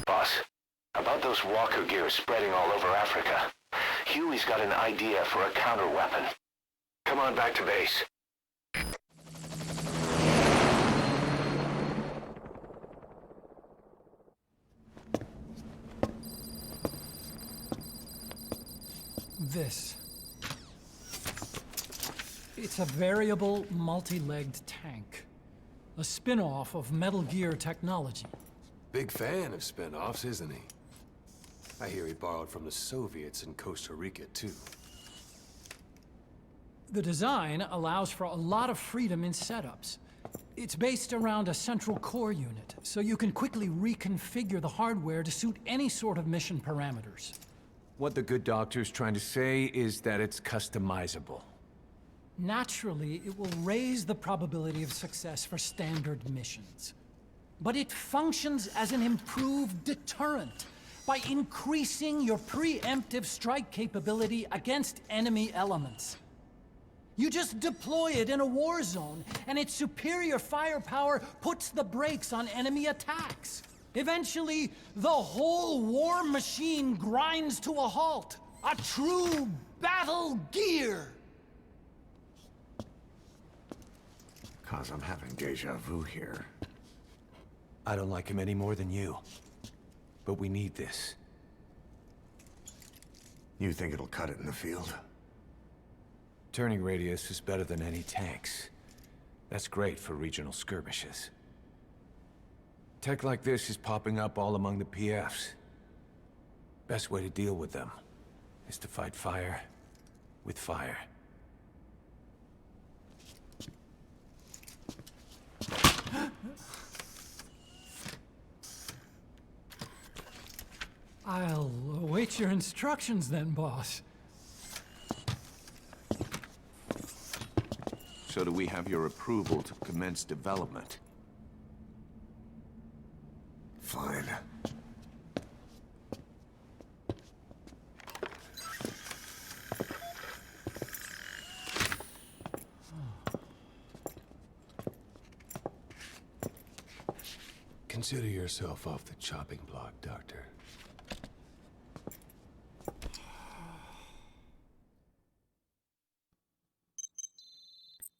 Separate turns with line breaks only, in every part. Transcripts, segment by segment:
Boss, about those walker gears spreading all over Africa, Huey's got an idea for a counter-weapon. Come on back to base.
It's a variable, multi-legged tank. A spin-off of Metal Gear technology.
Big fan of spin-offs, isn't he? I hear he borrowed from the Soviets in Costa Rica, too.
The design allows for a lot of freedom in setups. It's based around a central core unit, so you can quickly reconfigure the hardware to suit any sort of mission parameters.
What the good doctor's trying to say is that it's customizable.
Naturally, it will raise the probability of success for standard missions. But it functions as an improved deterrent by increasing your preemptive strike capability against enemy elements. You just deploy it in a war zone, and its superior firepower puts the brakes on enemy attacks. Eventually, the whole war machine grinds to a halt. A true battle gear!
'Cause I'm having deja vu here.
I don't like him any more than you. But we need this.
You think it'll cut it in the field?
Turning radius is better than any tanks. That's great for regional skirmishes. Tech like this is popping up all among the PFs. Best way to deal with them is to fight fire with fire.
I'll await your instructions then, boss.
So do we have your approval to commence development?
Fine.
Consider yourself off the chopping block, Doctor.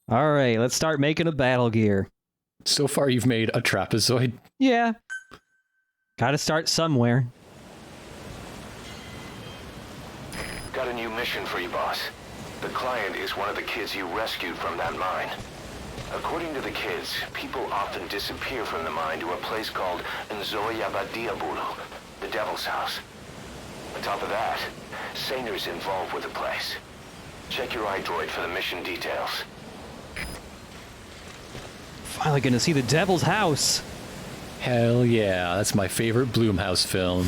All right, let's start making a battle gear.
So far, you've made a trapezoid.
Yeah. Gotta start somewhere.
Got a new mission for you, boss. The client is one of the kids you rescued from that mine. According to the kids, people often disappear from the mine to a place called Badiabulu, the Devil's House. On top of that, Saner's involved with the place. Check your iDroid for the mission details.
Finally gonna see the Devil's House.
Hell yeah, that's my favorite Blumhouse film.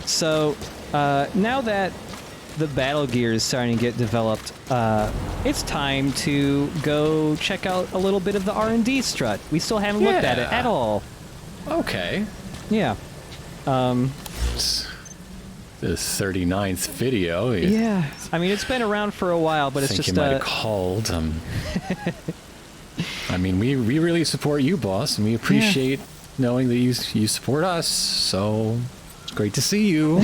So, now that the battle gear is starting to get developed, it's time to go check out a little bit of the R&D strut. We still haven't looked at it at all.
Okay.
Yeah.
It's the 39th video.
Yeah. I mean, it's been around for a while, but it's just...
you might have called. I mean, we really support you, boss, and we appreciate knowing that you support us, so it's great to see you.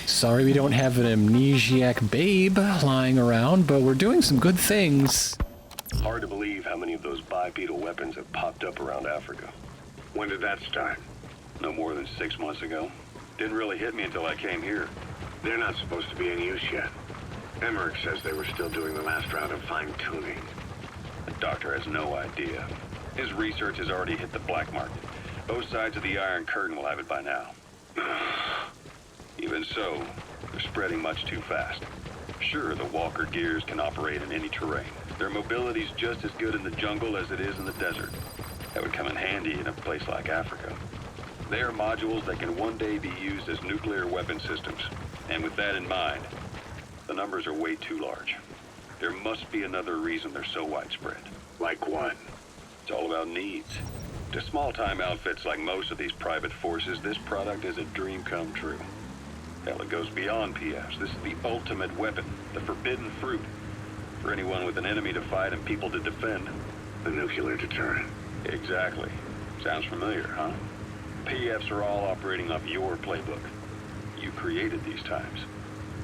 Sorry we don't have an amnesiac babe lying around, but we're doing some good things.
Hard to believe how many of those bipedal weapons have popped up around Africa. When did that start? No more than 6 months ago. Didn't really hit me until I came here. They're not supposed to be in use yet. Emmerich says they were still doing the last round of fine-tuning. The doctor has no idea. His research has already hit the black market. Both sides of the Iron Curtain will have it by now. Even so, they're spreading much too fast. Sure, the walker gears can operate in any terrain. Their mobility's just as good in the jungle as it is in the desert. That would come in handy in a place like Africa. They are modules that can one day be used as nuclear weapon systems. And with that in mind, the numbers are way too large. There must be another reason they're so widespread. Like what? It's all about needs. To small-time outfits like most of these private forces, this product is a dream come true. Hell, it goes beyond PFs. This is the ultimate weapon, the forbidden fruit. For anyone with an enemy to fight and people to defend. The nuclear deterrent. Exactly. Sounds familiar, huh? PFs are all operating off your playbook. You created these times.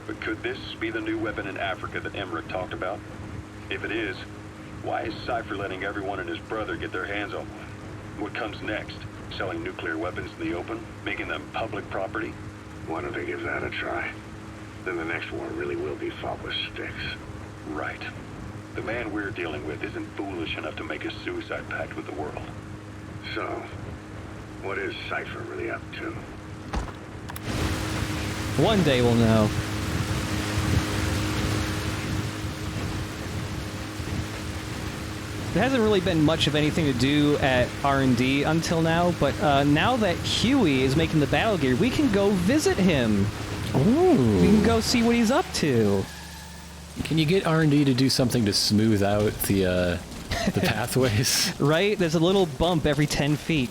But could this be the new weapon in Africa that Emmerich talked about? If it is, why is Cypher letting everyone and his brother get their hands on one? What comes next? Selling nuclear weapons in the open? Making them public property?
Why don't they give that a try? Then the next war really will be fought with sticks.
Right. The man we're dealing with isn't foolish enough to make a suicide pact with the world.
So, what is Cypher really up to?
One day we'll know. There hasn't really been much of anything to do at R&D until now, but now that Huey is making the battle gear, we can go visit him.
Ooh.
We can go see what he's up to.
Can you get R&D to do something to smooth out the pathways?
Right? There's a little bump every 10 feet.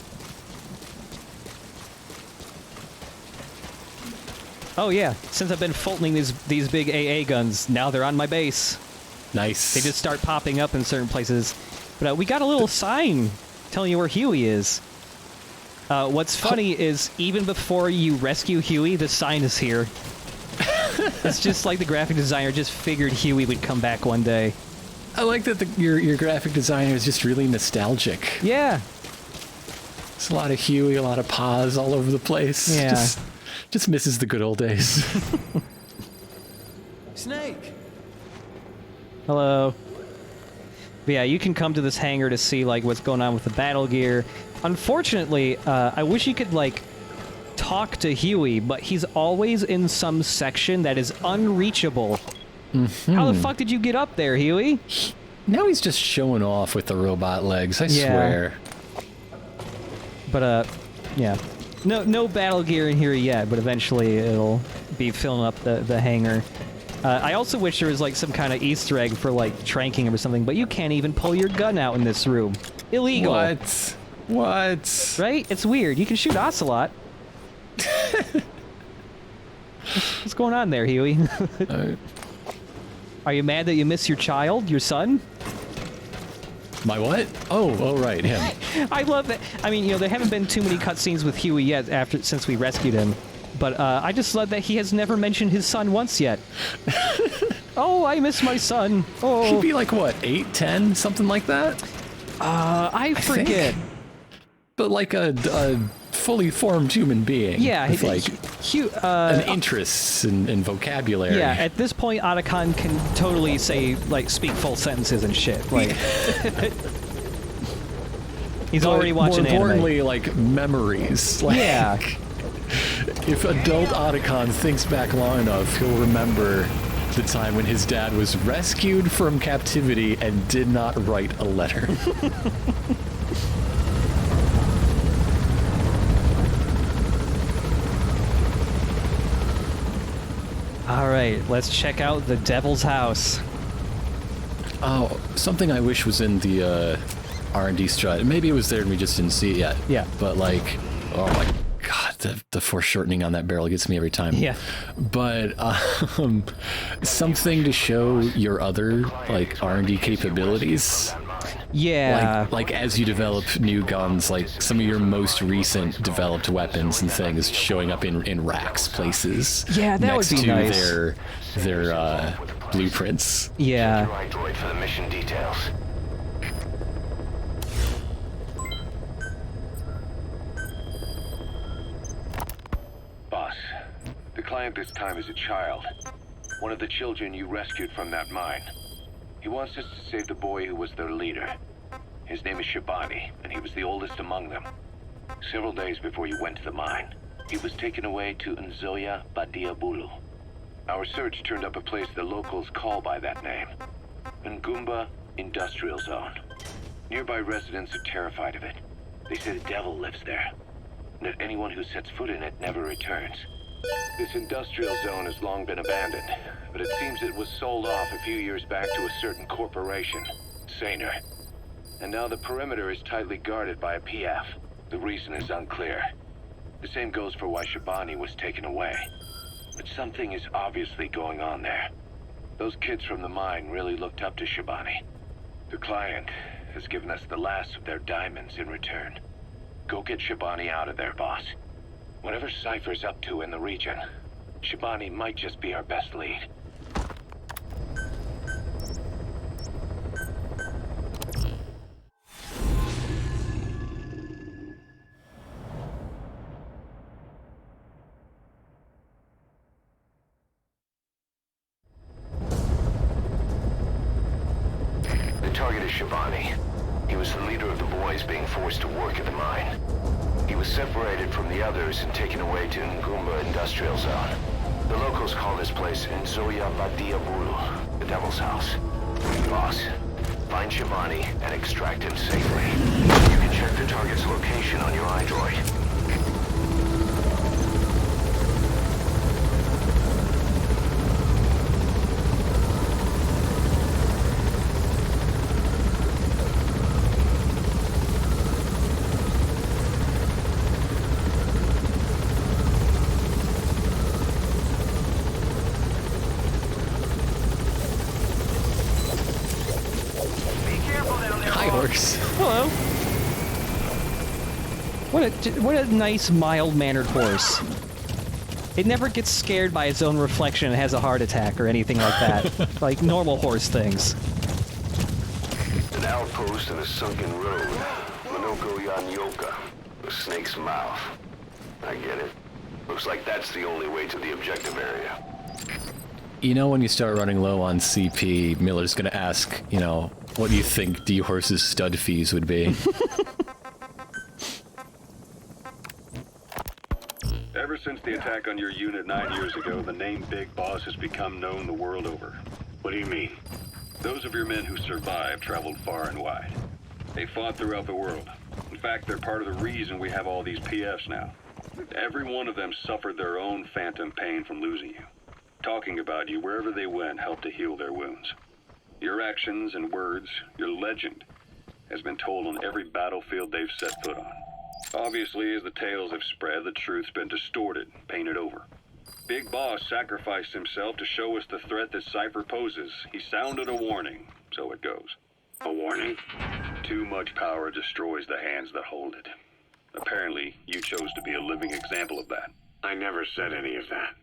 Oh yeah, since I've been Fultoning these big AA guns, now they're on my base.
Nice.
They just start popping up in certain places. But we got a little sign telling you where Huey is. What's funny is even before you rescue Huey, the sign is here. It's just like the graphic designer just figured Huey would come back one day.
I like that your graphic designer is just really nostalgic.
Yeah.
There's a lot of Huey, a lot of paws all over the place.
Yeah.
Just misses the good old days.
Snake!
Hello. But yeah, you can come to this hangar to see like what's going on with the battle gear. Unfortunately, I wish you could like talk to Huey, but he's always in some section that is unreachable. Mm-hmm. How the fuck did you get up there, Huey?
Now he's just showing off with the robot legs, I swear.
But yeah. No battle gear in here yet, but eventually it'll be filling up the hangar. I also wish there was like some kind of Easter egg for like tranking or something, but you can't even pull your gun out in this room. Illegal.
What? What?
Right? It's weird. You can shoot Ocelot. What's going on there, Huey? Are you mad that you miss your child, your son?
My what? Oh, right, him.
I love that. I mean, you know, there haven't been too many cutscenes with Huey yet since we rescued him. But I just love that he has never mentioned his son once yet. Oh, I miss my son. Oh.
He'd be like, what, 8, 10, something like that?
I forget.
Think. But like a fully formed human being.
Yeah,
with like an interest in vocabulary.
Yeah, at this point, Otacon can totally speak full sentences and shit. Like, he's already watching
more importantly,
anime.
like memories. Like,
yeah.
If adult Otacon thinks back long enough, he'll remember the time when his dad was rescued from captivity and did not write a letter.
All right, let's check out the Devil's House.
Oh, something I wish was in the R&D strut. Maybe it was there and we just didn't see it yet.
Yeah.
But like, oh my god, the foreshortening on that barrel gets me every time.
Yeah.
But something to show your other like R&D capabilities.
Yeah.
Like as you develop new guns, like some of your most recent developed weapons and things showing up in racks places.
Yeah, that would be nice.
Next to their blueprints.
Yeah.
Droid for the mission details.
Boss, the client this time is a child. One of the children you rescued from that mine. He wants us to save the boy who was their leader. His name is Shabani, and he was the oldest among them. Several days before you went to the mine, he was taken away to Nzoya Badiabulu. Our search turned up a place the locals call by that name. Ngumba Industrial Zone. Nearby residents are terrified of it. They say the devil lives there, and that anyone who sets foot in it never returns. This industrial zone has long been abandoned, but it seems it was sold off a few years back to a certain corporation, Saner. And now the perimeter is tightly guarded by a PF. The reason is unclear. The same goes for why Shabani was taken away. But something is obviously going on there. Those kids from the mine really looked up to Shabani. The client has given us the last of their diamonds in return. Go get Shibani out of there, boss. Whatever Cypher's up to in the region, Shibani might just be our best lead.
The target is Shibani. He was the leader of the boys being forced to work at the mine. He was separated from the others and taken away to Ngumba Industrial Zone. The locals call this place Nzoya Badiabulu, the Devil's House. Boss, find Shibani and extract him safely. You can check the target's location on your iDroid.
Hello. What a nice, mild-mannered horse. It never gets scared by its own reflection and has a heart attack or anything like that. Like normal horse things.
An outpost in a sunken road. Minoko Yanyoka. The snake's mouth. I get it. Looks like that's the only way to the objective area.
You know, when you start running low on CP, Miller's gonna ask, you know, what do you think D-Horse's stud fees would be?
Ever since the attack on your unit 9 years ago, the name Big Boss has become known the world over.
What do you mean?
Those of your men who survived traveled far and wide. They fought throughout the world. In fact, they're part of the reason we have all these PFs now. Every one of them suffered their own phantom pain from losing you. Talking about you wherever they went helped to heal their wounds. Your actions and words, your legend, has been told on every battlefield they've set foot on. Obviously, as the tales have spread, the truth's been distorted, painted over. Big Boss sacrificed himself to show us the threat that Cypher poses. He sounded a warning, so it goes.
A warning?
Too much power destroys the hands that hold it. Apparently, you chose to be a living example of that.
I never said any of that.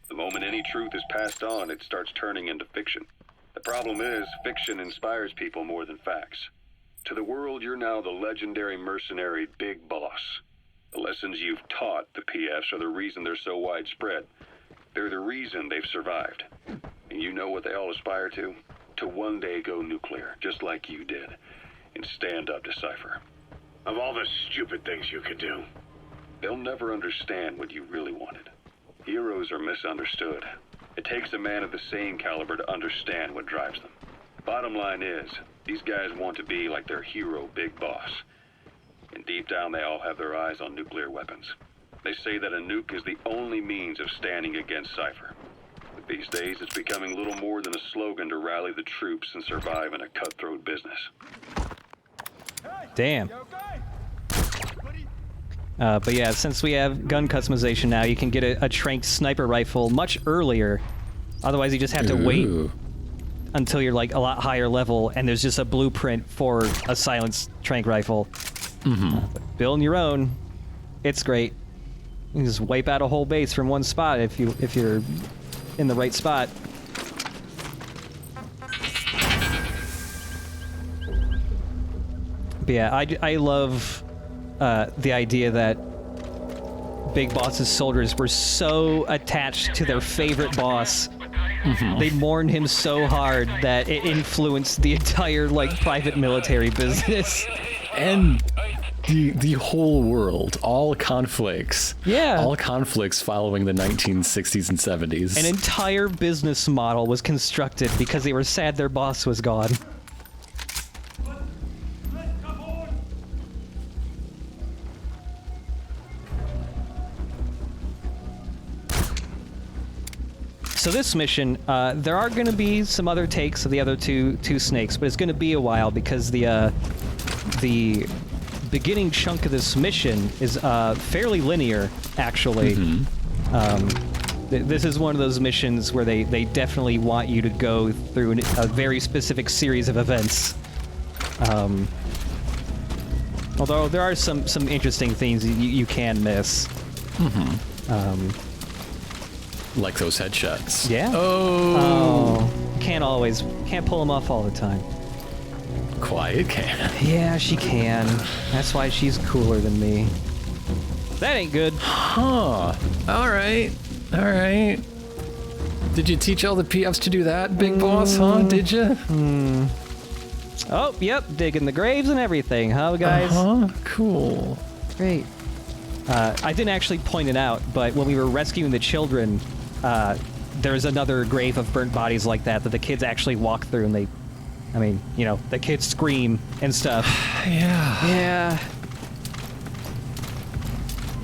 The moment any truth is passed on, it starts turning into fiction. The problem is, fiction inspires people more than facts. To the world, you're now the legendary mercenary Big Boss. The lessons you've taught the PFs are the reason they're so widespread. They're the reason they've survived. And you know what they all aspire to? To one day go nuclear, just like you did, and stand up to Cypher.
Of all the stupid things you could do.
They'll never understand what you really wanted. Heroes are misunderstood. It takes a man of the same caliber to understand what drives them. Bottom line is, these guys want to be like their hero, Big Boss. And deep down, they all have their eyes on nuclear weapons. They say that a nuke is the only means of standing against Cypher. But these days, it's becoming little more than a slogan to rally the troops and survive in a cutthroat business.
Damn. But yeah, since we have gun customization now, you can get a tranked sniper rifle much earlier. Otherwise, you just have to wait until you're like a lot higher level, and there's just a blueprint for a silenced trank rifle. Building your own, it's great. You can just wipe out a whole base from one spot if you're in the right spot. But yeah, I love the idea that Big Boss's soldiers were so attached to their favorite boss. They mourned him so hard that it influenced the entire, like, private military business.
And the whole world, all conflicts.
Yeah.
All conflicts following the 1960s and 70s.
An entire business model was constructed because they were sad their boss was gone. So this mission, there are going to be some other takes of the other two snakes, but it's going to be a while because the beginning chunk of this mission is fairly linear, actually. This is one of those missions where they definitely want you to go through a very specific series of events. Although there are some interesting things you can miss.
Like those headshots.
Yeah.
Oh.
Can't pull them off all the time.
Quiet can.
Yeah, she can. That's why she's cooler than me. That ain't good.
Huh. All right. Did you teach all the PFs to do that, big boss, huh? Did you?
Oh, yep, digging the graves and everything, huh, guys?
Cool.
Great. I didn't actually point it out, but when we were rescuing the children, there's another grave of burnt bodies like that the kids actually walk through, and the kids scream and stuff. Yeah.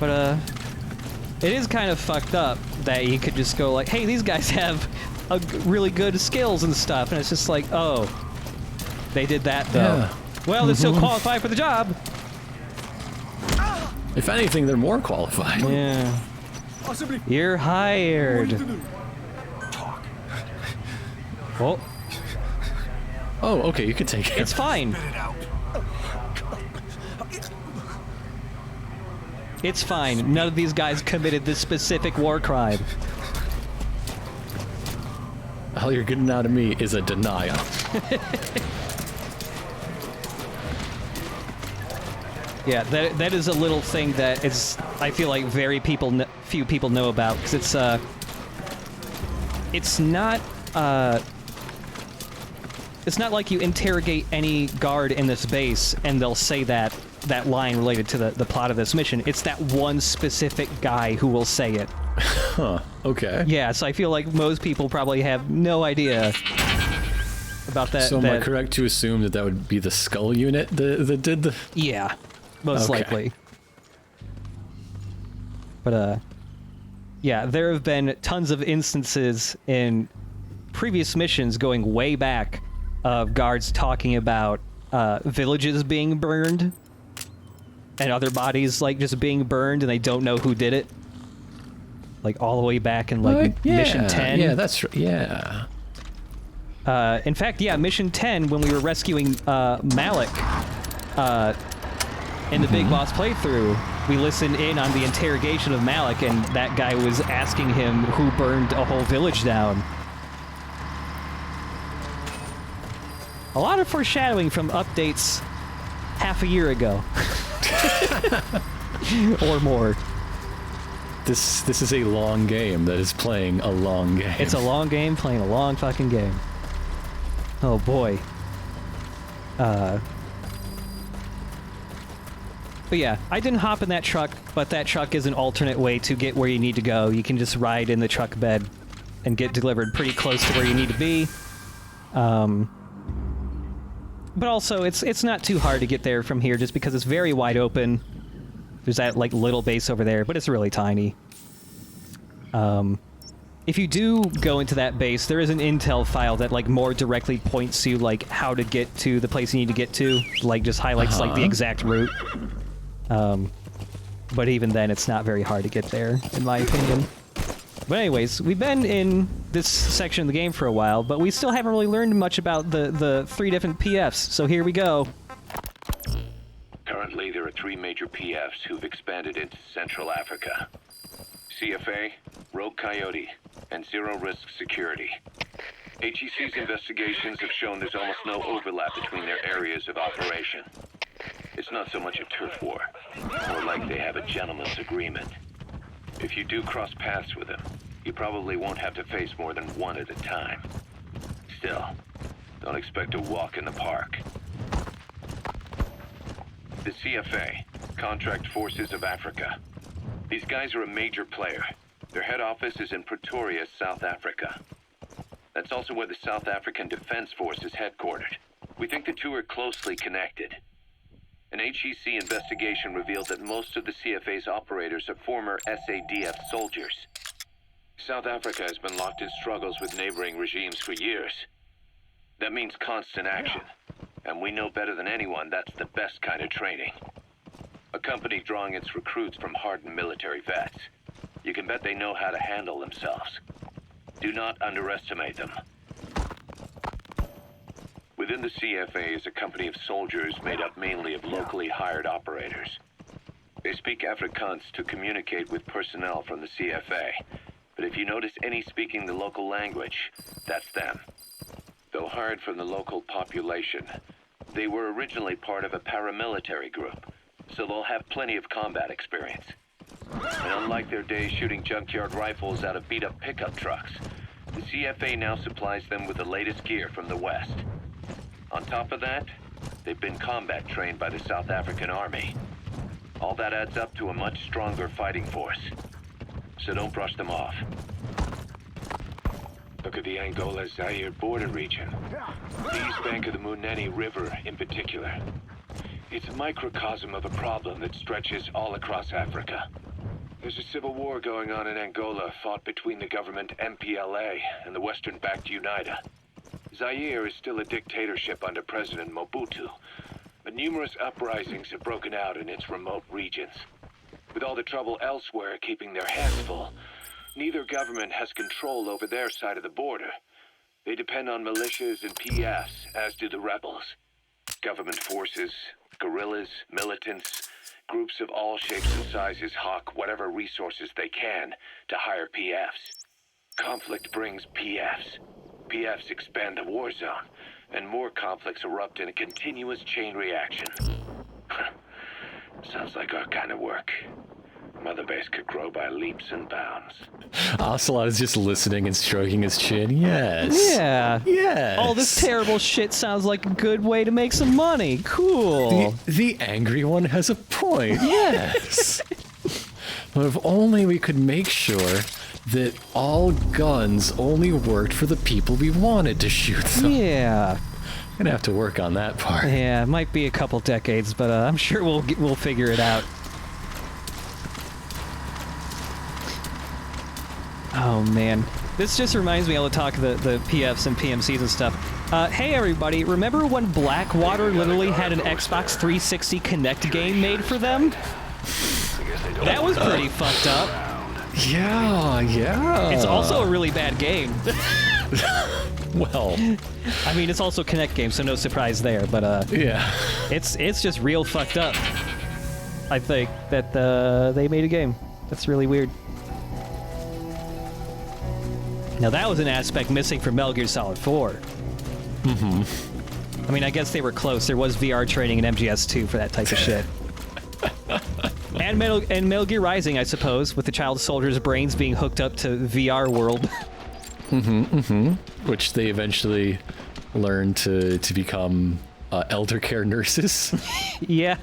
But, it is kind of fucked up that you could just go like, hey, these guys have really good skills and stuff, and it's just like, oh, they did that, though.
Yeah.
Well, they're still qualified for the job.
If anything, they're more qualified.
Yeah. You're hired. Oh.
Oh, okay, you can take it.
It's fine. It's fine. None of these guys committed this specific war crime.
All you're getting out of me is a denial.
Yeah, that is a little thing that is, I feel like, few people know about, because it's not like you interrogate any guard in this base and they'll say that line related to the plot of this mission. It's that one specific guy who will say it.
Huh, okay.
Yeah, so I feel like most people probably have no idea about that.
So am I correct to assume that would be the Skull unit that did the...
Yeah, most likely. But, yeah, there have been tons of instances in previous missions going way back of guards talking about villages being burned and other bodies, like, just being burned and they don't know who did it. Like, all the way back in, like, Mission 10.
Yeah, that's right. Yeah.
In fact, yeah, Mission 10, when we were rescuing Malik in the Big Boss playthrough, we listened in on the interrogation of Malik, and that guy was asking him who burned a whole village down. A lot of foreshadowing from updates half a year ago. Or more.
This is a long game that is playing a long game.
It's a long game playing a long fucking game. Oh boy. But yeah, I didn't hop in that truck, but that truck is an alternate way to get where you need to go. You can just ride in the truck bed and get delivered pretty close to where you need to be. But also, it's not too hard to get there from here just because it's very wide open. There's that, like, little base over there, but it's really tiny. If you do go into that base, there is an intel file that, like, more directly points you, like, how to get to the place you need to get to. Like, just highlights, like, the exact route. But even then, it's not very hard to get there, in my opinion. But anyways, we've been in this section of the game for a while, but we still haven't really learned much about the 3 different PFs, so here we go.
Currently, there are 3 major PFs who've expanded into Central Africa. CFA, Rogue Coyote, and Zero Risk Security. HEC's investigations have shown there's almost no overlap between their areas of operation. It's not so much a turf war, more like they have a gentleman's agreement. If you do cross paths with them, you probably won't have to face more than one at a time. Still, don't expect a walk in the park. The CFA, Contract Forces of Africa. These guys are a major player. Their head office is in Pretoria, South Africa. That's also where the South African Defense Force is headquartered. We think the two are closely connected. An HEC investigation revealed that most of the CFA's operators are former SADF soldiers. South Africa has been locked in struggles with neighboring regimes for years. That means constant action. And we know better than anyone that's the best kind of training. A company drawing its recruits from hardened military vets. You can bet they know how to handle themselves. Do not underestimate them. Within the CFA is a company of soldiers made up mainly of locally hired operators. They speak Afrikaans to communicate with personnel from the CFA. But if you notice any speaking the local language, that's them. Though hired from the local population, they were originally part of a paramilitary group, so they'll have plenty of combat experience. And unlike their days shooting junkyard rifles out of beat-up pickup trucks, the CFA now supplies them with the latest gear from the West. On top of that, they've been combat trained by the South African Army. All that adds up to a much stronger fighting force. So don't brush them off. Look at the Angola-Zaire border region. The east bank of the Munene River in particular. It's a microcosm of a problem that stretches all across Africa. There's a civil war going on in Angola fought between the government MPLA and the Western-backed UNITA. Zaire is still a dictatorship under President Mobutu, but numerous uprisings have broken out in its remote regions. With all the trouble elsewhere keeping their hands full, neither government has control over their side of the border. They depend on militias and PFs, as do the rebels. Government forces, guerrillas, militants, groups of all shapes and sizes hawk whatever resources they can to hire PFs. Conflict brings PFs. PFs expand the war zone, and more conflicts erupt in a continuous chain reaction. Sounds like our kind of work. Mother Base could grow by leaps and bounds.
Ocelot is just listening and stroking his chin. Yes.
Yeah.
Yes.
All this terrible shit sounds like a good way to make some money. Cool.
The angry one has a point. Yes. But if only we could make sure that all guns only worked for the people we wanted to shoot them.
Yeah.
Gonna have to work on that part.
Yeah, it might be a couple decades, but I'm sure we'll figure it out. Oh man, this just reminds me all the talk of the PFs and PMCs and stuff. Hey everybody, remember when Blackwater literally had an Xbox 360 Kinect game made for them? That was pretty fucked up.
Yeah.
It's also a really bad game.
Well,
I mean, it's also a Kinect game, so no surprise there. But
yeah,
it's just real fucked up. I think that they made a game. That's really weird. Now that was an aspect missing from Metal Gear Solid 4.
Mm-hmm.
I mean, I guess they were close. There was VR training in MGS2 for that type of shit. And Metal Gear Rising, I suppose, with the child soldiers' brains being hooked up to VR world.
Which they eventually learned to become elder care nurses.
Yeah.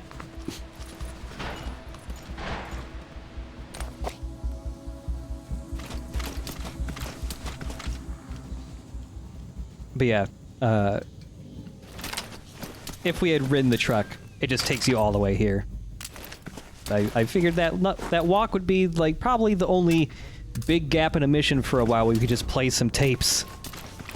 But yeah, if we had ridden the truck, it just takes you all the way here. I figured that walk would be like probably the only big gap in a mission for a while where we could just play some tapes.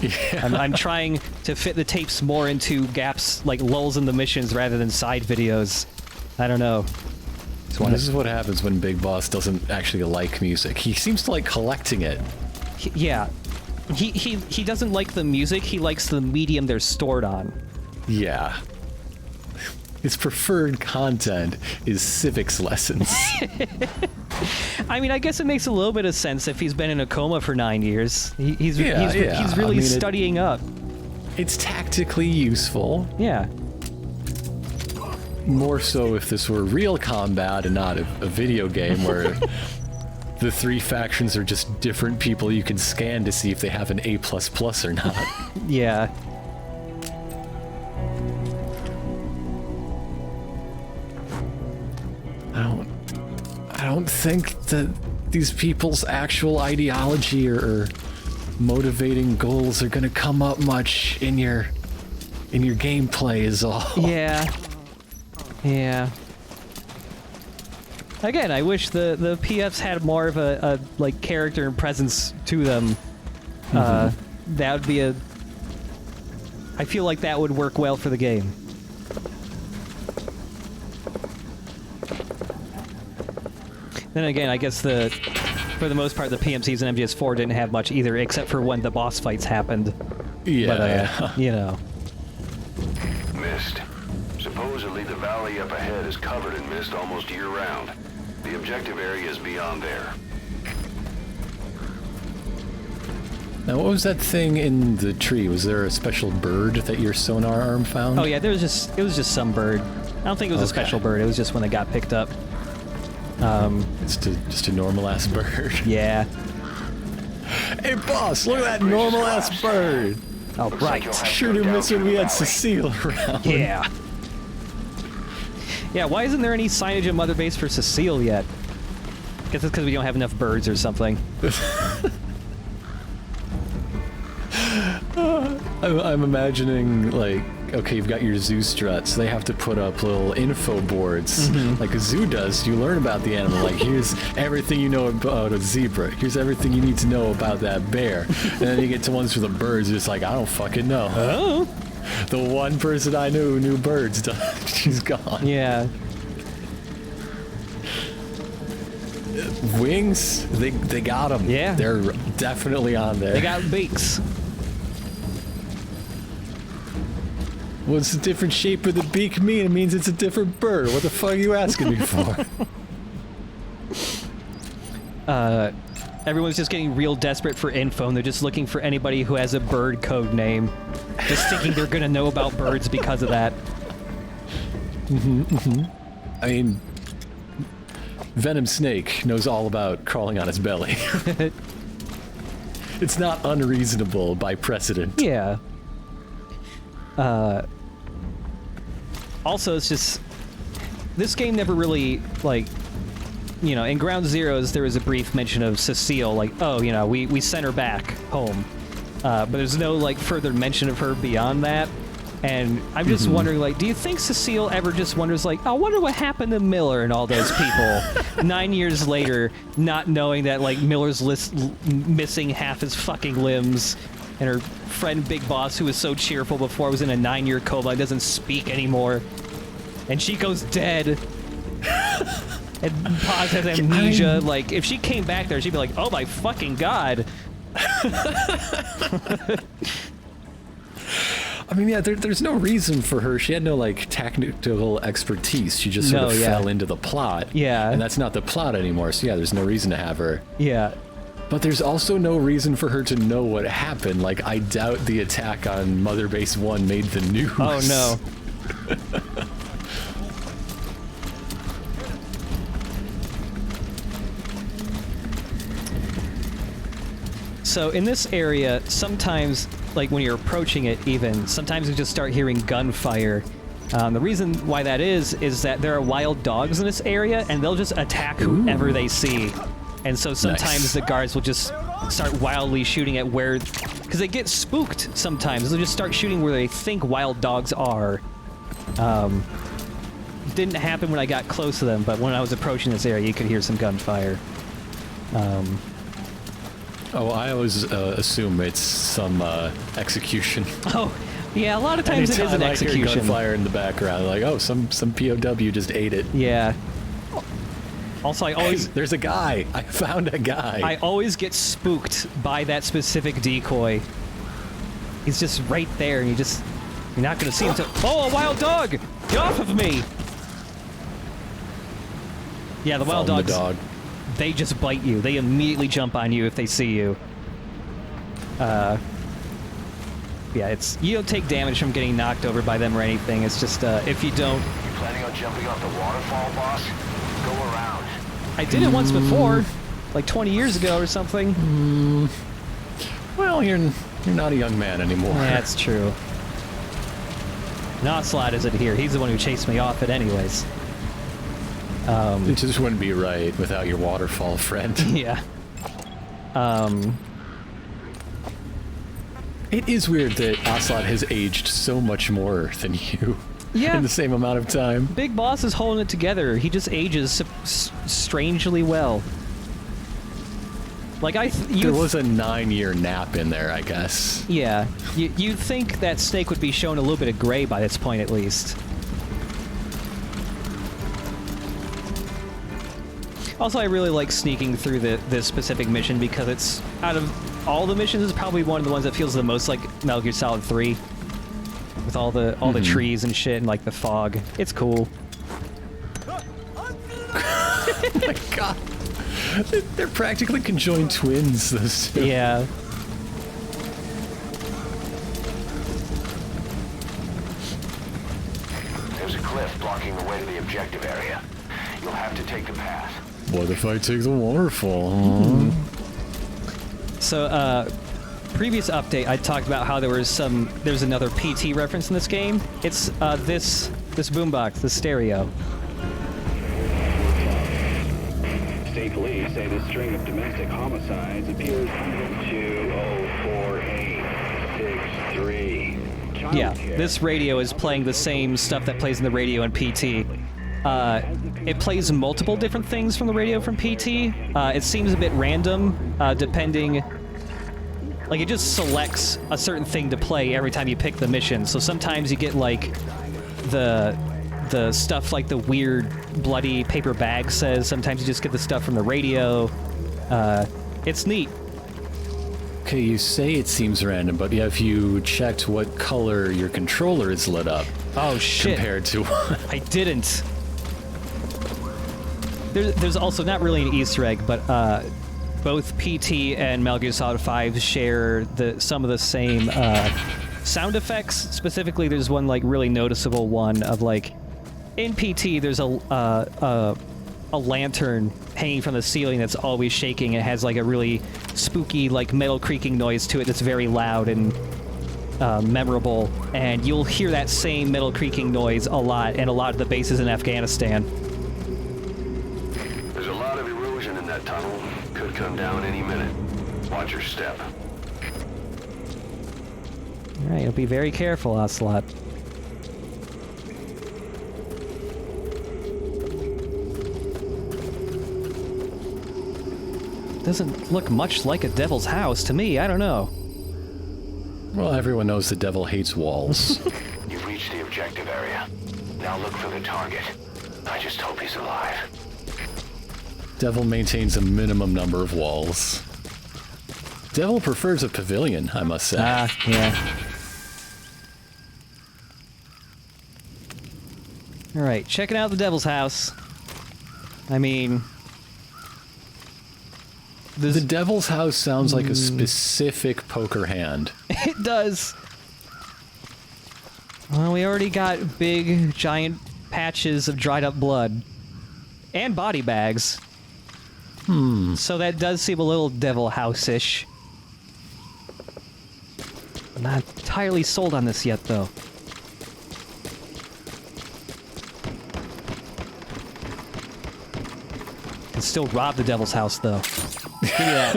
Yeah. I'm trying to fit the tapes more into gaps, like lulls in the missions rather than side videos. I don't know.
This is what happens when Big Boss doesn't actually like music. He seems to like collecting it.
Yeah. He doesn't like the music, he likes the medium they're stored on.
Yeah. His preferred content is civics lessons.
I mean, I guess it makes a little bit of sense if he's been in a coma for 9 years. He's really studying up.
It's tactically useful.
Yeah.
More so if this were real combat and not a video game where the three factions are just different people you can scan to see if they have an A++ or not.
Yeah.
I don't think that these people's actual ideology or motivating goals are gonna come up much in your gameplay is all.
Yeah. Yeah. Again, I wish the PFs had more of a like character and presence to them. That would be I feel like that would work well for the game. Then again, I guess for the most part, the PMCs and MGS4 didn't have much either, except for when the boss fights happened.
Yeah,
but, you know.
valley up ahead is covered in mist almost year-round. The objective area is beyond there.
Now, what was that thing in the tree? Was there a special bird that your sonar arm found?
Oh yeah, it was just some bird. I don't think it was a special bird. It was just when it got picked up.
It's just a normal ass bird.
Yeah.
Hey boss, look at that normal ass bird.
Oh right.
Sure do miss when we had Cecile around.
Yeah. Yeah. Why isn't there any signage in Mother Base for Cecile yet? Guess it's because we don't have enough birds or something.
I'm imagining, like, okay, you've got your zoo struts. They have to put up little info boards, like a zoo does. You learn about the animal. Like, here's everything you know about a zebra. Here's everything you need to know about that bear. And then you get to ones for the birds. It's like, I don't fucking know.
Oh.
The one person I knew who knew birds, she's gone.
Yeah.
Wings, they got them.
Yeah.
They're definitely on there.
They got beaks.
What's the different shape of the beak mean? It means it's a different bird. What the fuck are you asking me for?
Everyone's just getting real desperate for info, and they're just looking for anybody who has a bird code name. Just thinking they're gonna know about birds because of that.
I mean, Venom Snake knows all about crawling on his belly. It's not unreasonable by precedent.
Yeah. Also, it's just... This game never really, like... You know, in Ground Zeroes, there was a brief mention of Cecile, like, oh, you know, we sent her back home. But there's no, like, further mention of her beyond that. And I'm just wondering, like, do you think Cecile ever just wonders, like, I wonder what happened to Miller and all those people 9 years later, not knowing that, like, Miller's missing half his fucking limbs, and her friend Big Boss, who was so cheerful before, was in a 9-year coma and doesn't speak anymore. And she goes dead. And Paz has amnesia. Like, if she came back there, she'd be like, oh my fucking god.
I mean, yeah, there's no reason for her. She had no, like, technical expertise. She just sort of fell into the plot.
Yeah.
And that's not the plot anymore, so yeah, there's no reason to have her.
Yeah.
But there's also no reason for her to know what happened. Like, I doubt the attack on Mother Base 1 made the news.
Oh, no. So in this area, sometimes, like when you're approaching it even, sometimes you just start hearing gunfire. The reason why that is that there are wild dogs in this area, and they'll just attack whoever they see. And so sometimes the guards will just start wildly shooting at where... Because they get spooked sometimes. They'll just start shooting where they think wild dogs are. Didn't happen when I got close to them, but when I was approaching this area, you could hear some gunfire.
Oh, I always assume it's some execution.
Oh, yeah, a lot of times it is an execution.
I hear gunfire in the background, like, oh, some POW just ate it.
Yeah. Also, I always...
There's a guy! I found a guy!
I always get spooked by that specific decoy. He's just right there, and you're not gonna see him till... Oh, a wild dog! Get off of me! Yeah, the wild dogs... They just bite you. They immediately jump on you if they see you. Yeah, you don't take damage from getting knocked over by them or anything. It's just, if you don't...
You planning on jumping off the waterfall, boss? Go around.
I did it once before, like 20 years ago or something.
Well, you're not a young man anymore.
That's true. Ocelot isn't here. He's the one who chased me off it anyways.
It just wouldn't be right without your waterfall friend.
Yeah.
It is weird that Ocelot has aged so much more than you.
Yeah.
In the same amount of time.
Big Boss is holding it together. He just ages strangely well. Like,
there was a 9-year nap in there, I guess.
Yeah. You'd think that Snake would be showing a little bit of gray by this point, at least. Also, I really like sneaking through this specific mission because it's, out of all the missions, it's probably one of the ones that feels the most like Metal Gear Solid 3. With all the trees and shit and like the fog. It's cool.
They're practically conjoined twins, those two.
Yeah.
There's a cliff blocking the way to the objective area. You'll have to take the path.
What if I take the waterfall?
So, previous update, I talked about how there's another PT reference in this game. It's this boombox, the stereo.
State police say this string of domestic homicides appears 204-863.
Yeah, this radio is playing the same stuff that plays in the radio in PT. It plays multiple different things from the radio from PT. It seems a bit random, depending... Like, it just selects a certain thing to play every time you pick the mission. So sometimes you get, like, the stuff like the weird bloody paper bag says. Sometimes you just get the stuff from the radio. It's neat.
Okay, you say it seems random, but have you checked what color your controller is lit up?
Oh, shit.
Compared to what?
I didn't. There's also not really an Easter egg, but both PT and Metal Gear Solid 5 share some of the same sound effects. Specifically, there's one like really noticeable one of like in PT. There's a lantern hanging from the ceiling that's always shaking. It has like a really spooky like metal creaking noise to it that's very loud and memorable. And you'll hear that same metal creaking noise a lot in a lot of the bases in Afghanistan.
There's a lot of erosion in that tunnel. Could come down any minute. Watch your step.
Alright, you'll be very careful, Ocelot. Doesn't look much like a devil's house to me, I don't know.
Well, everyone knows the devil hates walls.
You've reached the objective area. Now look for the target. I just hope he's alive.
Devil maintains a minimum number of walls. Devil prefers a pavilion, I must say.
Ah, yeah. Alright, checking out the devil's house. I mean...
The devil's house sounds like a specific poker hand.
It does. Well, we already got big, giant patches of dried up blood. And body bags. So that does seem a little devil house-ish. Not entirely sold on this yet, though. Can still rob the devil's house, though. Give me that.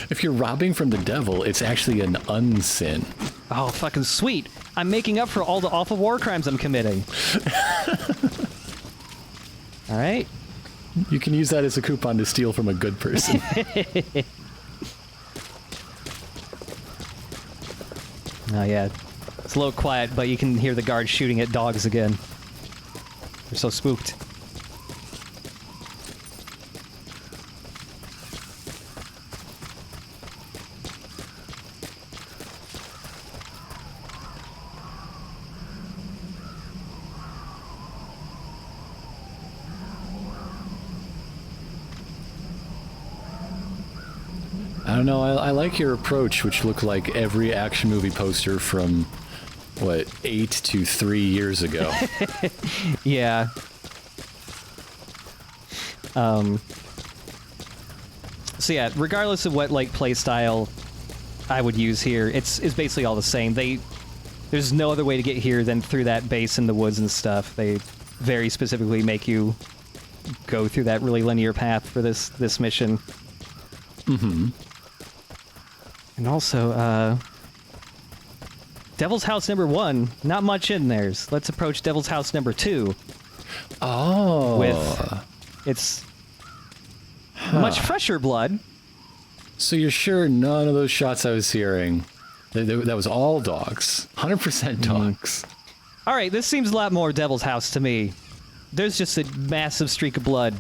If you're robbing from the devil, it's actually an unsin.
Oh, fucking sweet. I'm making up for all the awful war crimes I'm committing. Alright.
You can use that as a coupon to steal from a good person.
Oh, yeah. It's a little quiet, but you can hear the guards shooting at dogs again. They're so spooked.
I don't know, I like your approach, which looked like every action movie poster from, what, 8 to 3 years ago.
Yeah. So yeah, regardless of what, like, playstyle I would use here, it's basically all the same. There's no other way to get here than through that base in the woods and stuff. They very specifically make you go through that really linear path for this mission.
Mm-hmm.
And also, Devil's House number 1, not much in theirs. Let's approach Devil's House number 2.
Oh.
With its much fresher blood.
So you're sure none of those shots I was hearing, that was all dogs? 100% dogs.
All right, this seems a lot more Devil's House to me. There's just a massive streak of blood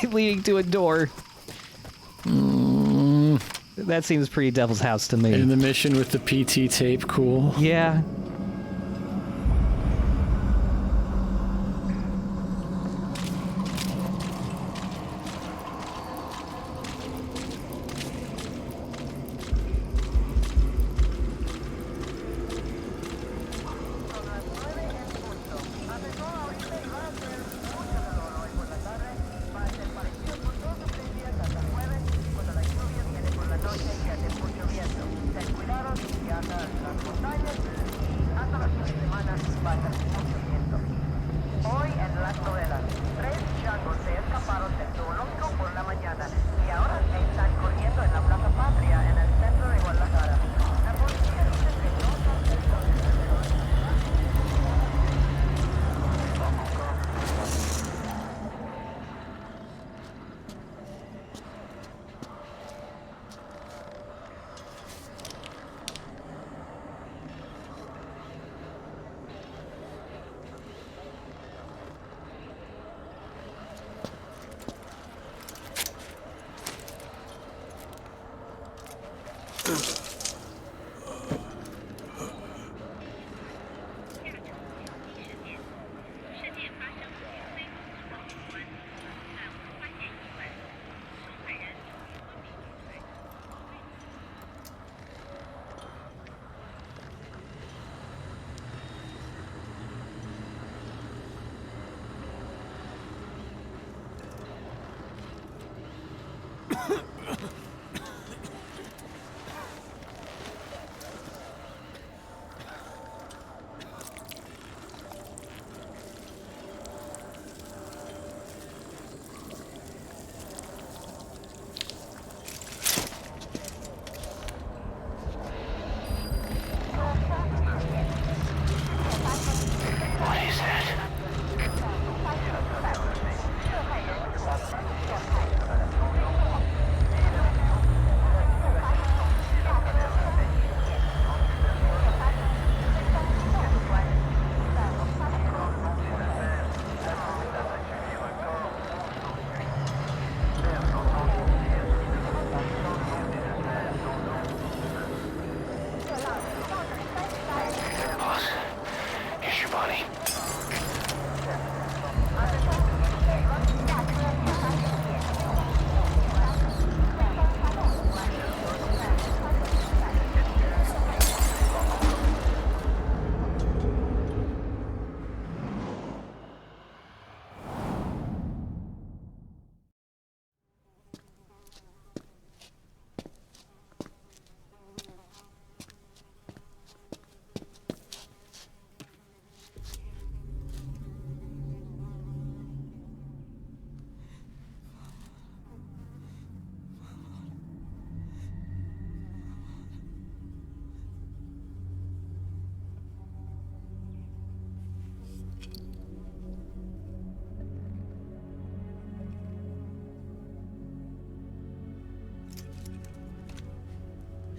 leading to a door. That seems pretty Devil's House to me.
And the mission with the PT tape, cool.
Yeah.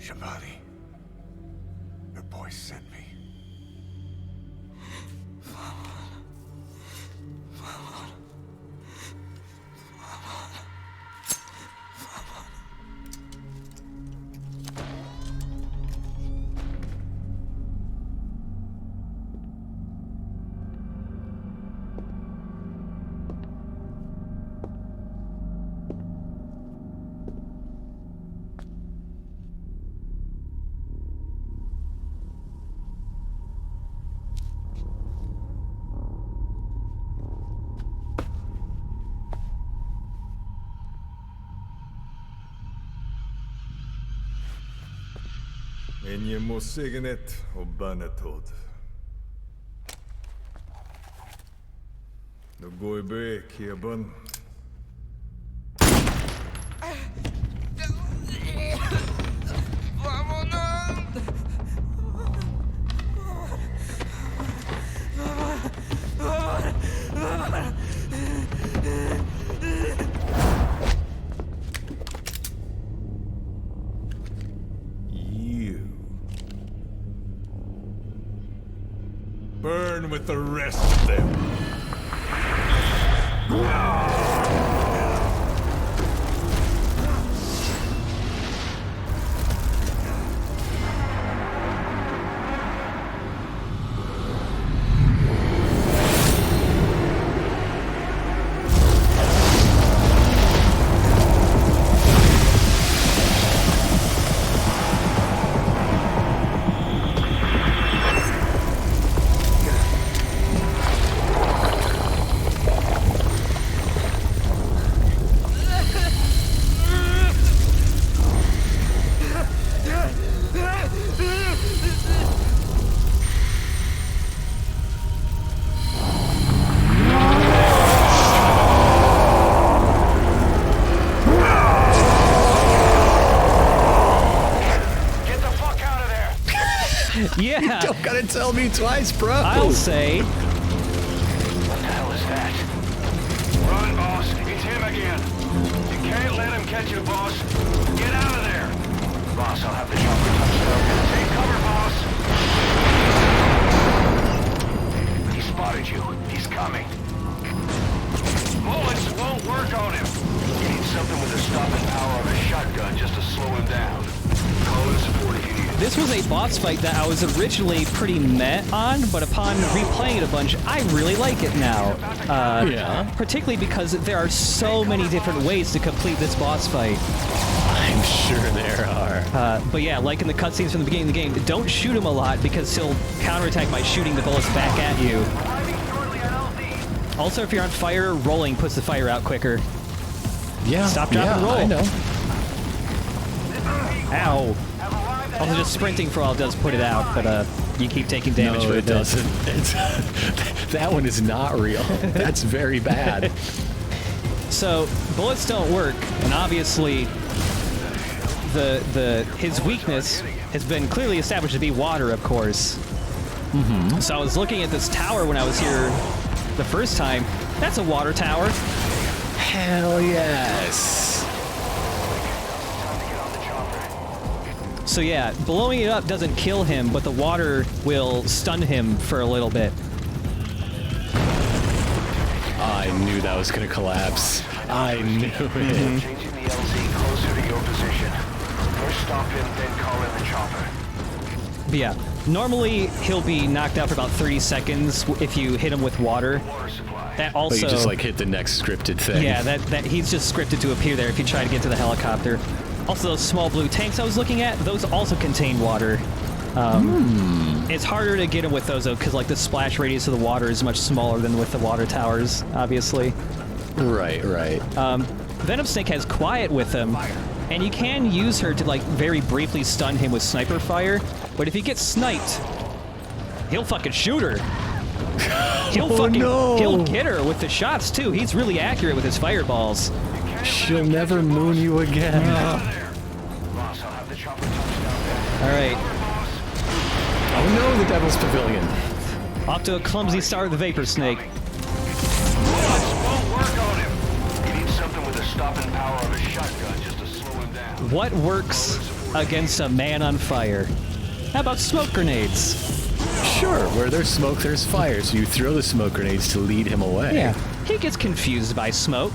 Shabani, your boy sent me.
En je må signet og banetod. Nå går i bek i bønn. Burn with the rest of them.
Yeah.
You don't gotta tell me twice, bro.
I'll say.
What the hell is that? Run, boss. It's him again. You can't let him catch you, boss. Get out of there. Boss, I'll have the chopper touch down. Take cover, boss. He spotted you. He's coming. Bullets won't work on him. You need something with the stopping power of a shotgun just to slow him down. Call in support if you need it.
This was a boss fight that I was originally pretty meh on, but upon replaying it a bunch, I really like it now.
Yeah.
Particularly because there are so many different ways to complete this boss fight.
I'm sure there are.
But yeah, like in the cutscenes from the beginning of the game, don't shoot him a lot because he'll counterattack by shooting the bullets back at you. Also, if you're on fire, rolling puts the fire out quicker.
Yeah.
Stop, drop, and roll.
I know.
Ow. Also, just sprinting for all it does put it out, but you keep taking damage
No,
for
it doesn't. It's that one is not real. That's very bad.
So bullets don't work, and obviously his weakness has been clearly established to be water, of course. So I was looking at this tower when I was here the first time. That's a water tower.
Hell yes.
So yeah, blowing it up doesn't kill him, but the water will stun him for a little bit.
I knew that was gonna collapse. I knew it.
Changing the LZ closer to your position. First stop him, then call in the chopper.
But yeah, normally he'll be knocked out for about 30 seconds if you hit him with water. That also...
But you just like hit the next scripted thing.
Yeah, that he's just scripted to appear there if you try to get to the helicopter. Also, those small blue tanks I was looking at, those also contain water. It's harder to get them with those, though, because like the splash radius of the water is much smaller than with the water towers, obviously.
Right.
Venom Snake has quiet with him, and you can use her to like very briefly stun him with sniper fire, but if he gets sniped, he'll fucking shoot her. He'll get her with the shots, too. He's really accurate with his fireballs.
She'll never moon you again.
Alright.
Oh no, the Devil's Pavilion.
Off to a clumsy start with the Vapor Snake.
Bullets won't work on him. He needs something with the stopping power of a shotgun just to slow him down.
What works against a man on fire? How about smoke grenades?
Sure, where there's smoke, there's fire, so you throw the smoke grenades to lead him away.
Yeah, he gets confused by smoke.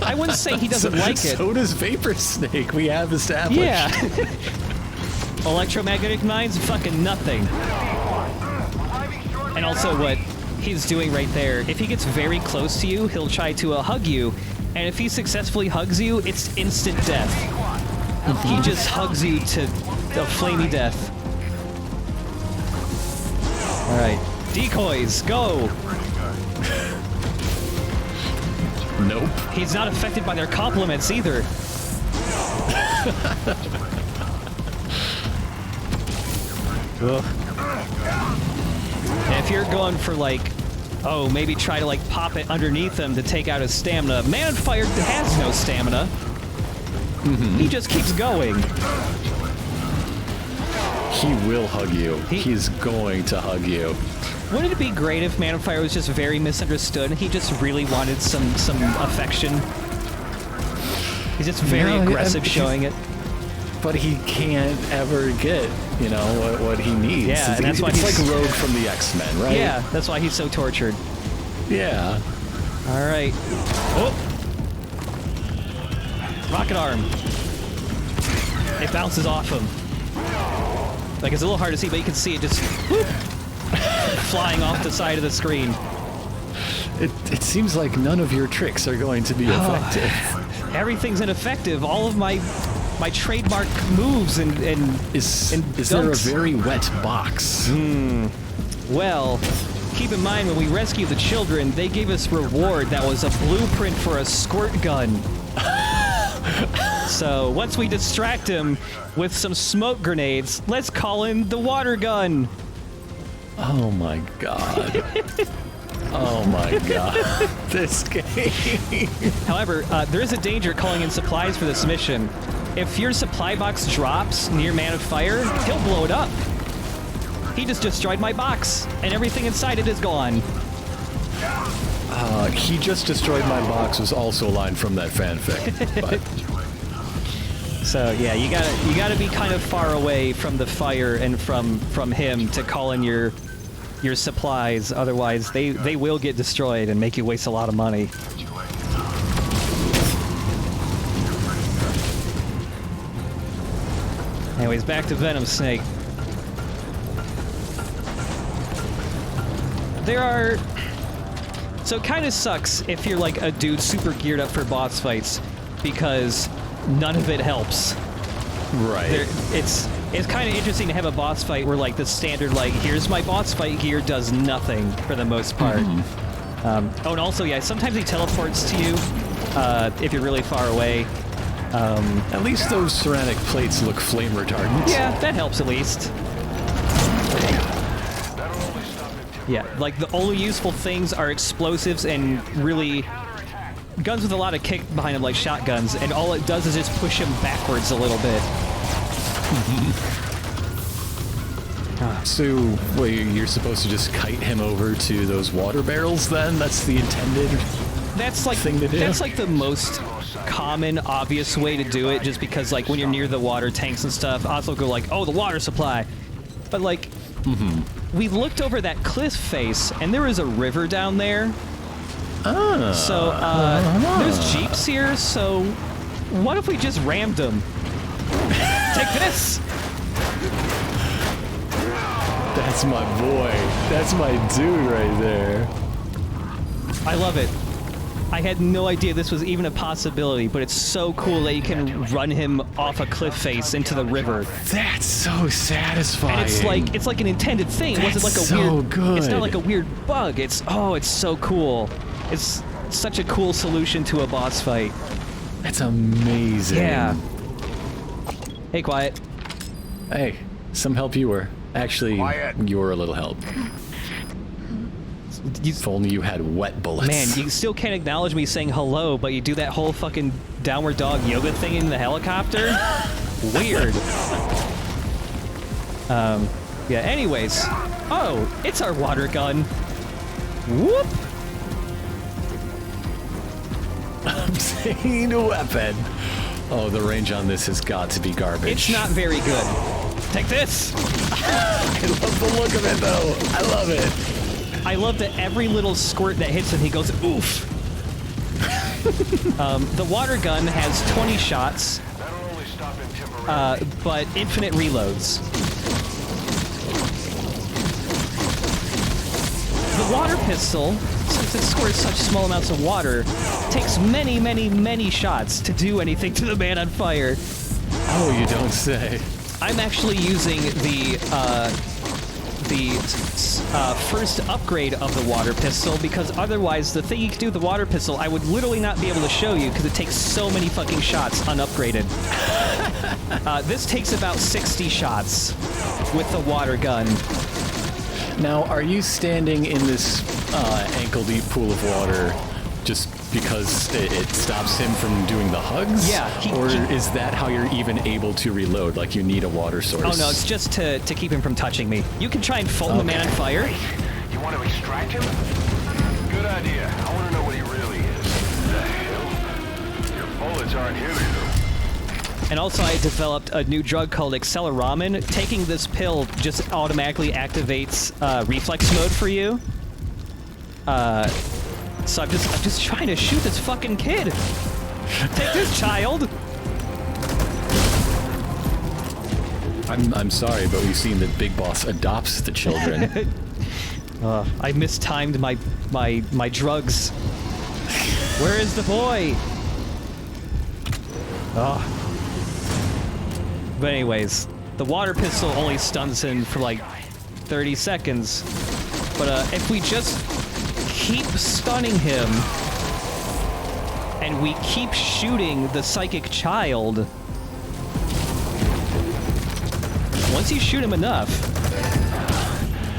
I wouldn't say he doesn't like it.
So does Vapor Snake, we have established.
Yeah. Electromagnetic mines, fucking nothing. And also what he's doing right there, if he gets very close to you, he'll try to hug you. And if he successfully hugs you, it's instant death. He just hugs you to a flamey death. Alright. Decoys, go!
Nope.
He's not affected by their compliments either. And if you're going for like, oh, maybe try to like pop it underneath him to take out his stamina. Man on Fire has no stamina. He just keeps going.
He will hug you. He's going to hug you.
Wouldn't it be great if Man on Fire was just very misunderstood? He just really wanted some affection. He's just very aggressive showing it.
But he can't ever get, you know, what he needs.
Yeah, and that's why
it's
he's
like Rogue from the X-Men, right?
Yeah, that's why he's so tortured.
Yeah.
All right. Oh! Rocket arm. It bounces off him. Like, it's a little hard to see, but you can see it just whoop, flying off the side of the screen.
It seems like none of your tricks are going to be effective.
Everything's ineffective. All of my trademark moves and
Is
dunks.
there a very wet box?
Well, keep in mind when we rescued the children, they gave us reward that was a blueprint for a squirt gun. So once we distract him with some smoke grenades, let's call in the water gun.
Oh my god. Oh my god. This game.
However, there is a danger calling in supplies for this mission. If your supply box drops near Man of Fire, he'll blow it up. He just destroyed my box, and everything inside it is gone.
He just destroyed my box was also a line from that fanfic. But
So yeah, you gotta be kind of far away from the fire and from him to call in your supplies. Otherwise, they will get destroyed and make you waste a lot of money. Anyways, back to Venom Snake. So it kind of sucks if you're like a dude super geared up for boss fights, because none of it helps.
right.
It's kind of interesting to have a boss fight where like the standard like here's my boss fight gear does nothing for the most part. Oh, and also, yeah, sometimes he teleports to you if you're really far away.
At least those ceramic plates look flame retardant.
Yeah, that helps at least. Yeah, like the only useful things are explosives and really guns with a lot of kick behind them, like shotguns, and all it does is just push him backwards a little bit.
So, wait, you're supposed to just kite him over to those water barrels then? That's the intended thing to do?
That's like the most common, obvious way to do it, just because like when you're near the water tanks and stuff, also go like, oh, the water supply. But like, we looked over that cliff face, and there is a river down there. So, there's jeeps here, so what if we just rammed them? Take this!
That's my boy. That's my dude right there.
I love it. I had no idea this was even a possibility, but it's so cool that you can run him off a cliff face into the river.
That's so satisfying.
And it's like an intended thing. It wasn't like a weird.
Good.
It's not like a weird bug. It's so cool. It's such a cool solution to a boss fight.
That's amazing.
Yeah. Hey, Quiet.
Hey, some help you were. Actually, you were a little help. If only you had wet bullets.
Man, you still can't acknowledge me saying hello, but you do that whole fucking downward dog yoga thing in the helicopter? Weird. Yeah, anyways. Oh, it's our water gun. Whoop!
Obtained a weapon. Oh, the range on this has got to be garbage.
It's not very good. Take this!
I love the look of it, though. I love it.
I love that every little squirt that hits him, he goes, oof. The water gun has 20 shots, but infinite reloads. The water pistol, since it squirts such small amounts of water, takes many, many, many shots to do anything to the man on fire.
Oh, you don't say.
I'm actually using the first upgrade of the water pistol, because otherwise the thing you can do with the water pistol I would literally not be able to show you because it takes so many fucking shots unupgraded. This takes about 60 shots with the water gun.
Now, are you standing in this ankle-deep pool of water just because it stops him from doing the hugs?
Yeah.
Or is that how you're even able to reload? Like, you need a water source?
Oh, no, it's just to keep him from touching me. You can try and Fulton the man on fire.
You want to extract him? Good idea. I want to know what he really is. The hell? Your bullets aren't here, though.
And also, I developed a new drug called Acceleramin. Taking this pill just automatically activates reflex mode for you. So I'm just trying to shoot this fucking kid. Take this, child.
I'm sorry, but we've seen that Big Boss adopts the children.
I mistimed my drugs. Where is the boy? Oh. But anyways, the water pistol only stuns him for like 30 seconds. But if we just keep stunning him and we keep shooting the psychic child, once you shoot him enough.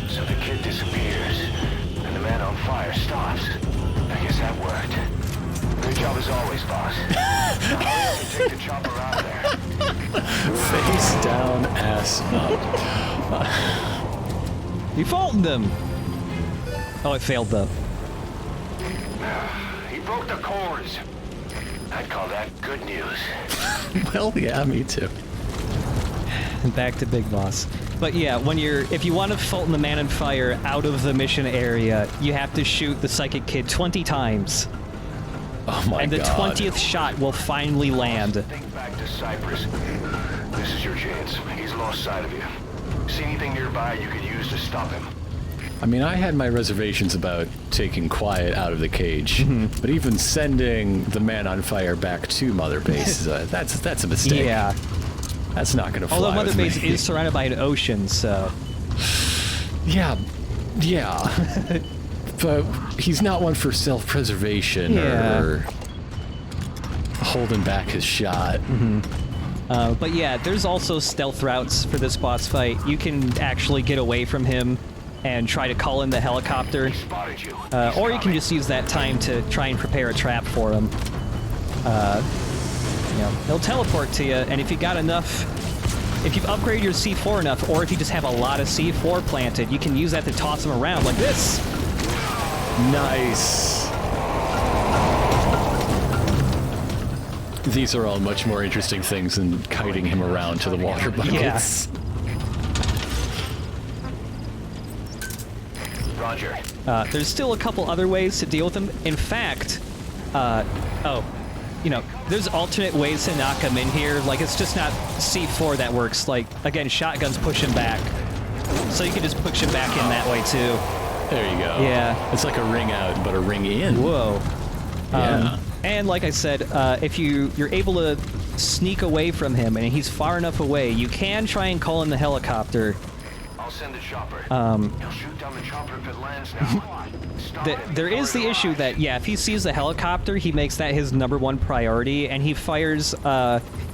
So the kid disappears and the man on fire stops. I guess that worked. Good job as always, boss. Hurry up and take the chopper out of there.
Face down, ass up.
You faulted them. Oh, it failed though.
He broke the cords. I'd call that good news.
Well, yeah, me too.
Back to Big Boss. But yeah, if you want to Fulton the man on fire out of the mission area, you have to shoot the psychic kid 20 times.
Oh my god.
And the 20th shot will finally land.
Think back to Cyprus. This is your chance. He's lost sight of you. See anything nearby you could use to stop him?
I mean, I had my reservations about taking Quiet out of the cage, but even sending the man on fire back to Mother Base, that's a mistake.
Yeah.
That's not gonna fly.
Although Mother
with
Base
me.
is surrounded by an ocean, so...
Yeah. but he's not one for self-preservation or holding back his shot.
But yeah, there's also stealth routes for this boss fight. You can actually get away from him and try to call in the helicopter. Or you can just use that time to try and prepare a trap for him. You know, he'll teleport to you, and if you got enough, if you've upgraded your C4 enough, or if you just have a lot of C4 planted, you can use that to toss him around like this.
Nice. These are all much more interesting things than kiting him around to the water buckets.
Roger.
There's still a couple other ways to deal with him. In fact, you know, there's alternate ways to knock him in here. Like, it's just not C4 that works. Like, again, shotguns push him back. So you can just push him back in that way, too.
There you go.
Yeah.
It's like a ring out, but a ring in.
Whoa.
Yeah.
And like I said, if you're able to sneak away from him and he's far enough away, you can try and call in the helicopter.
I'll send the chopper. He'll shoot down the chopper if it lands now.
There is the issue that, yeah, if he sees the helicopter, he makes that his #1 priority, and he fires,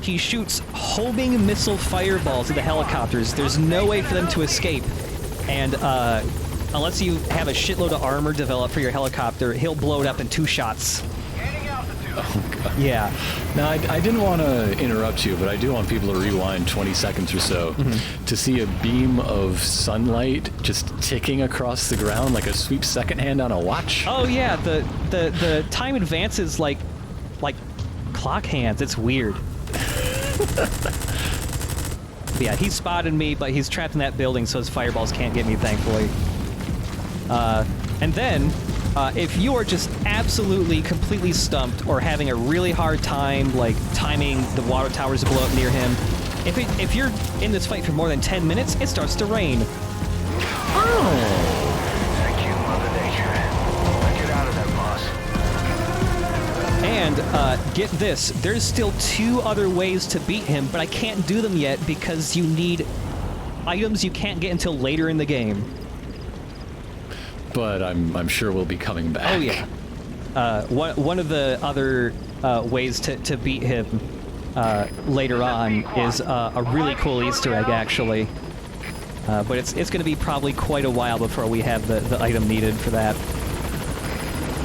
he shoots homing missile fireballs at the helicopters. There's no way for them to escape. And, unless you have a shitload of armor developed for your helicopter, he'll blow it up in 2 shots.
Oh, God.
Yeah.
Now, I didn't want to interrupt you, but I do want people to rewind 20 seconds or so to see a beam of sunlight just ticking across the ground like a sweep second hand on a watch.
Oh, yeah, the time advances like clock hands. It's weird. Yeah, he spotted me, but he's trapped in that building, so his fireballs can't get me, thankfully. And then, if you are just absolutely, completely stumped or having a really hard time, like, timing the water towers to blow up near him, if you're in this fight for more than 10 minutes, it starts to rain.
Oh! Thank you, Mother Nature. Get out of there, boss.
And, get this, there's still 2 other ways to beat him, but I can't do them yet because you need items you can't get until later in the game.
But I'm sure we'll be coming back.
Oh, yeah. One of the other ways to beat him later on is a really cool Easter egg, actually. But it's going to be probably quite a while before we have the item needed for that.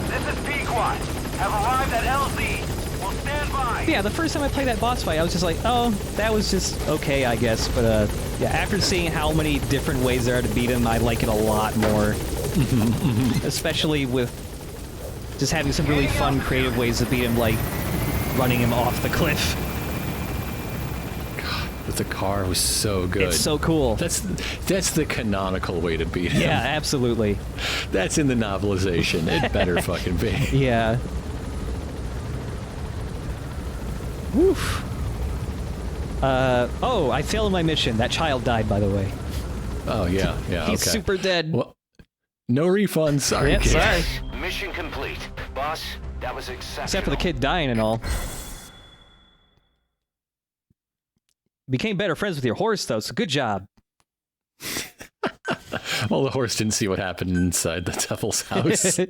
This is Pequot. Have arrived at LZ. We'll stand by.
Yeah, the first time I played that boss fight, I was just like, oh, that was just okay, I guess. But yeah, after seeing how many different ways there are to beat him, I like it a lot more. Especially with just having some really fun, creative ways to beat him, like running him off the cliff.
God, but the car was so good.
It's so cool.
That's the canonical way to beat him.
Yeah, absolutely.
That's in the novelization. It better fucking be.
Yeah. Woof. Oh, I failed my mission. That child died, by the way.
Oh, yeah, yeah,
He's super dead.
Well, no refunds, sorry.
Yep, sorry.
Mission complete. Boss, that was exceptional.
Except for the kid dying and all. Became better friends with your horse, though, so good job.
Well, the horse didn't see what happened inside the devil's house.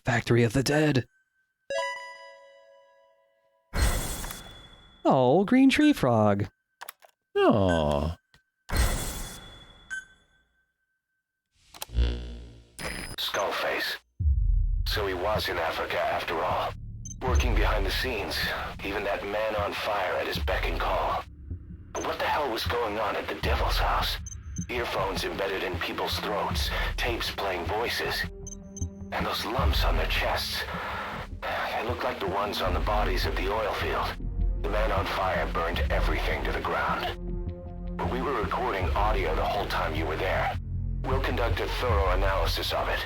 Factory of the Dead. Oh, green tree frog.
Oh.
Skullface. So he was in Africa after all. Working behind the scenes. Even that man on fire at his beck and call. But what the hell was going on at the Devil's house? Earphones embedded in people's throats. Tapes playing voices. And those lumps on their chests. They looked like the ones on the bodies at the oil field. The man on fire burned everything to the ground. But we were recording audio the whole time you were there. We'll conduct a thorough analysis of it.